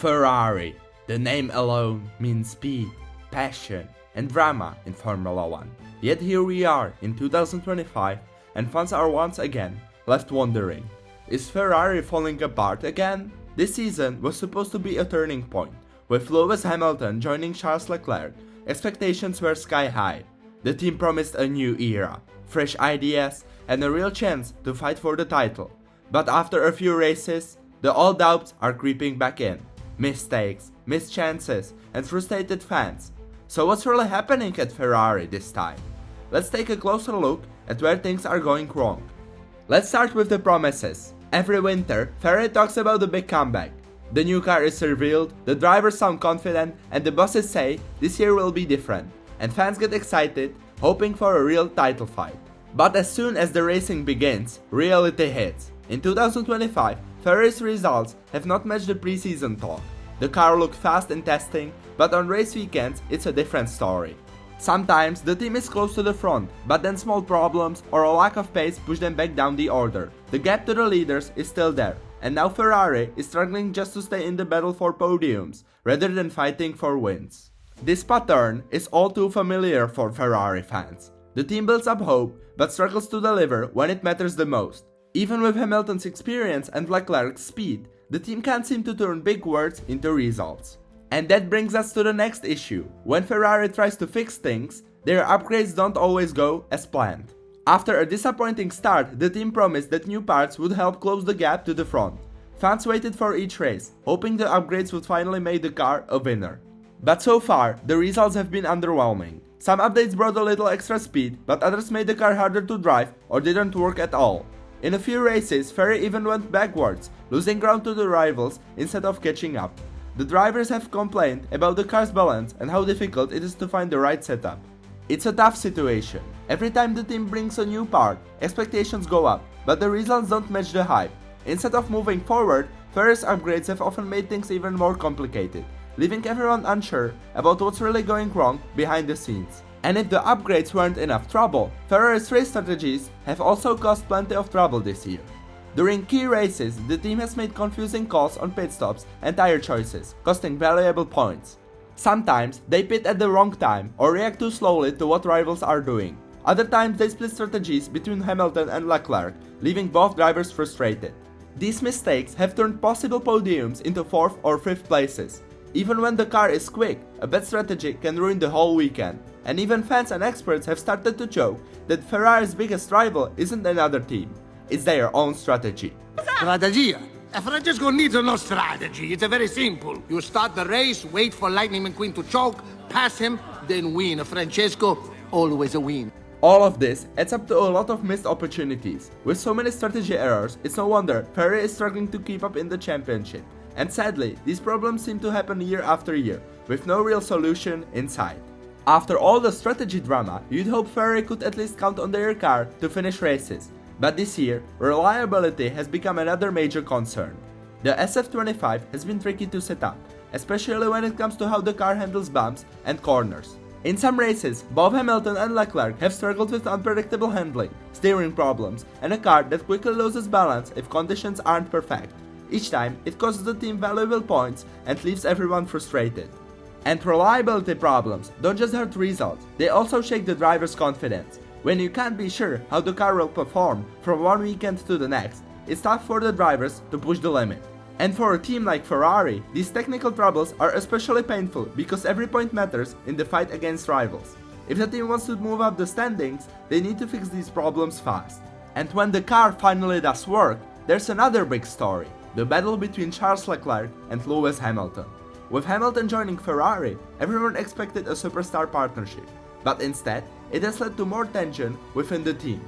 Ferrari. The name alone means speed, passion, and drama in Formula 1. Yet here we are in 2025 and fans are once again left wondering, is Ferrari falling apart again? This season was supposed to be a turning point. With Lewis Hamilton joining Charles Leclerc, expectations were sky high. The team promised a new era, fresh ideas, and a real chance to fight for the title. But after a few races, the old doubts are creeping back in. Mistakes, missed chances, and frustrated fans. So what's really happening at Ferrari this time? Let's take a closer look at where things are going wrong. Let's start with the promises. Every winter, Ferrari talks about the big comeback. The new car is revealed, the drivers sound confident, and the bosses say this year will be different. And fans get excited, hoping for a real title fight. But as soon as the racing begins, reality hits. In 2025, Ferrari's results have not matched the preseason talk. The car looked fast in testing, but on race weekends it's a different story. Sometimes the team is close to the front, but then small problems or a lack of pace push them back down the order. The gap to the leaders is still there, and now Ferrari is struggling just to stay in the battle for podiums, rather than fighting for wins. This pattern is all too familiar for Ferrari fans. The team builds up hope, but struggles to deliver when it matters the most. Even with Hamilton's experience and Leclerc's speed, the team can't seem to turn big words into results. And that brings us to the next issue. When Ferrari tries to fix things, their upgrades don't always go as planned. After a disappointing start, the team promised that new parts would help close the gap to the front. Fans waited for each race, hoping the upgrades would finally make the car a winner. But so far, the results have been underwhelming. Some updates brought a little extra speed, but others made the car harder to drive or didn't work at all. In a few races, Ferrari even went backwards, losing ground to the rivals instead of catching up. The drivers have complained about the car's balance and how difficult it is to find the right setup. It's a tough situation. Every time the team brings a new part, expectations go up, but the results don't match the hype. Instead of moving forward, Ferrari's upgrades have often made things even more complicated, leaving everyone unsure about what's really going wrong behind the scenes. And if the upgrades weren't enough trouble, Ferrari's race strategies have also caused plenty of trouble this year. During key races, the team has made confusing calls on pit stops and tire choices, costing valuable points. Sometimes they pit at the wrong time or react too slowly to what rivals are doing. Other times they split strategies between Hamilton and Leclerc, leaving both drivers frustrated. These mistakes have turned possible podiums into 4th or 5th places. Even when the car is quick, a bad strategy can ruin the whole weekend. And even fans and experts have started to joke that Ferrari's biggest rival isn't another team, it's their own strategy. Strategia? Francesco needs no strategy, it's very simple. You start the race, wait for Lightning McQueen to choke, pass him, then win. Francesco, always a win. All of this adds up to a lot of missed opportunities. With so many strategy errors, it's no wonder Ferrari is struggling to keep up in the championship. And sadly, these problems seem to happen year after year, with no real solution in sight. After all the strategy drama, you'd hope Ferrari could at least count on their car to finish races. But this year, reliability has become another major concern. The SF25 has been tricky to set up, especially when it comes to how the car handles bumps and corners. In some races, both Hamilton and Leclerc have struggled with unpredictable handling, steering problems, and a car that quickly loses balance if conditions aren't perfect. Each time, it costs the team valuable points and leaves everyone frustrated. And reliability problems don't just hurt results, they also shake the driver's confidence. When you can't be sure how the car will perform from one weekend to the next, it's tough for the drivers to push the limit. And for a team like Ferrari, these technical troubles are especially painful because every point matters in the fight against rivals. If the team wants to move up the standings, they need to fix these problems fast. And when the car finally does work, there's another big story, the battle between Charles Leclerc and Lewis Hamilton. With Hamilton joining Ferrari, everyone expected a superstar partnership, but instead, it has led to more tension within the team.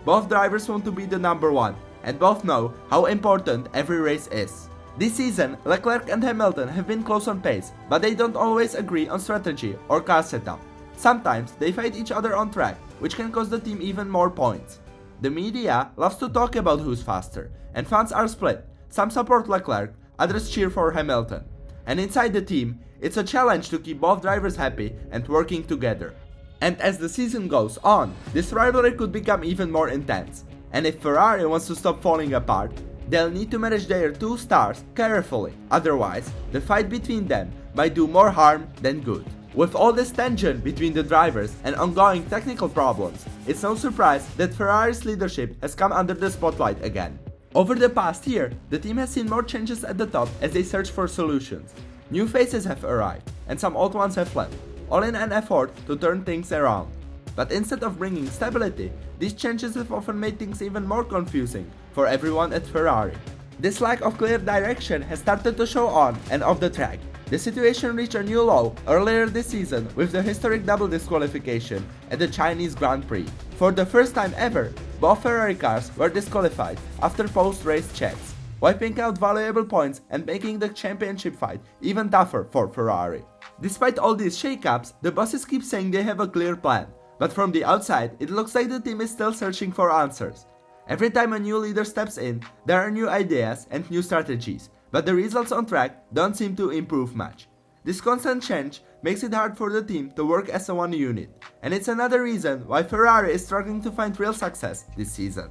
Both drivers want to be the number one, and both know how important every race is. This season, Leclerc and Hamilton have been close on pace, but they don't always agree on strategy or car setup. Sometimes they fight each other on track, which can cost the team even more points. The media loves to talk about who's faster, and fans are split. Some support Leclerc, others cheer for Hamilton. And inside the team, it's a challenge to keep both drivers happy and working together. And as the season goes on, this rivalry could become even more intense. And if Ferrari wants to stop falling apart, They'll need to manage their two stars carefully, otherwise, the fight between them might do more harm than good. With all this tension between the drivers and ongoing technical problems, it's no surprise that Ferrari's leadership has come under the spotlight again. Over the past year, the team has seen more changes at the top as they search for solutions. New faces have arrived, and some old ones have left, all in an effort to turn things around. But instead of bringing stability, these changes have often made things even more confusing for everyone at Ferrari. This lack of clear direction has started to show on and off the track. The situation reached a new low earlier this season with the historic double disqualification at the Chinese Grand Prix. For the first time ever, both Ferrari cars were disqualified after post-race checks, wiping out valuable points and making the championship fight even tougher for Ferrari. Despite all these shakeups, the bosses keep saying they have a clear plan, but from the outside, it looks like the team is still searching for answers. Every time a new leader steps in, there are new ideas and new strategies, but the results on track don't seem to improve much. This constant change makes it hard for the team to work as a one unit, and it's another reason why Ferrari is struggling to find real success this season.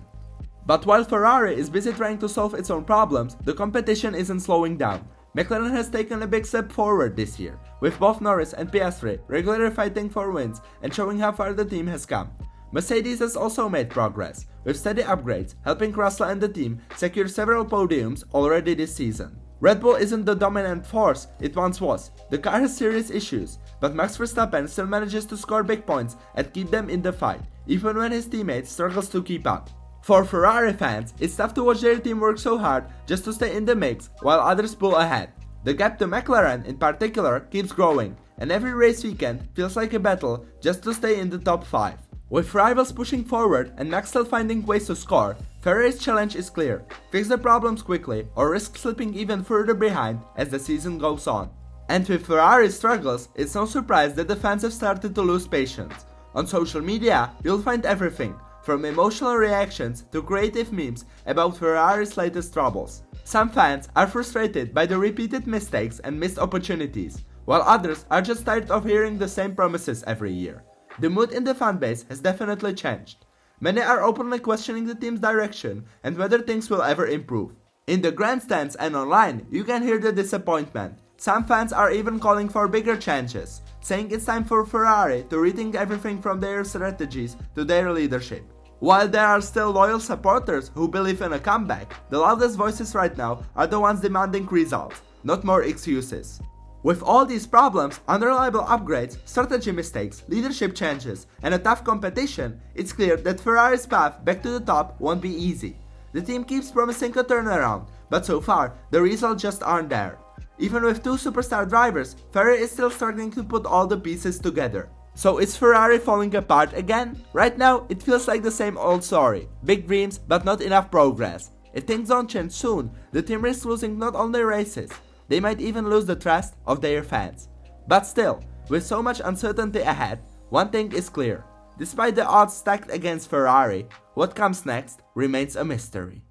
But while Ferrari is busy trying to solve its own problems, the competition isn't slowing down. McLaren has taken a big step forward this year, with both Norris and Piastri regularly fighting for wins and showing how far the team has come. Mercedes has also made progress, with steady upgrades helping Russell and the team secure several podiums already this season. Red Bull isn't the dominant force it once was. The car has serious issues, but Max Verstappen still manages to score big points and keep them in the fight, even when his teammate struggles to keep up. For Ferrari fans, it's tough to watch their team work so hard just to stay in the mix while others pull ahead. The gap to McLaren in particular keeps growing, and every race weekend feels like a battle just to stay in the top 5. With rivals pushing forward and Max still finding ways to score, Ferrari's challenge is clear: fix the problems quickly or risk slipping even further behind as the season goes on. And with Ferrari's struggles, it's no surprise that the fans have started to lose patience. On social media, you'll find everything from emotional reactions to creative memes about Ferrari's latest troubles. Some fans are frustrated by the repeated mistakes and missed opportunities, while others are just tired of hearing the same promises every year. The mood in the fanbase has definitely changed. Many are openly questioning the team's direction and whether things will ever improve. In the grandstands and online, you can hear the disappointment. Some fans are even calling for bigger changes, saying it's time for Ferrari to rethink everything from their strategies to their leadership. While there are still loyal supporters who believe in a comeback, the loudest voices right now are the ones demanding results, not more excuses. With all these problems, unreliable upgrades, strategy mistakes, leadership changes, and a tough competition, it's clear that Ferrari's path back to the top won't be easy. The team keeps promising a turnaround, but so far, the results just aren't there. Even with two superstar drivers, Ferrari is still struggling to put all the pieces together. So is Ferrari falling apart again? Right now, it feels like the same old story. Big dreams, but not enough progress. If things don't change soon, the team risks losing not only races, they might even lose the trust of their fans. But still, with so much uncertainty ahead, one thing is clear. Despite the odds stacked against Ferrari, what comes next remains a mystery.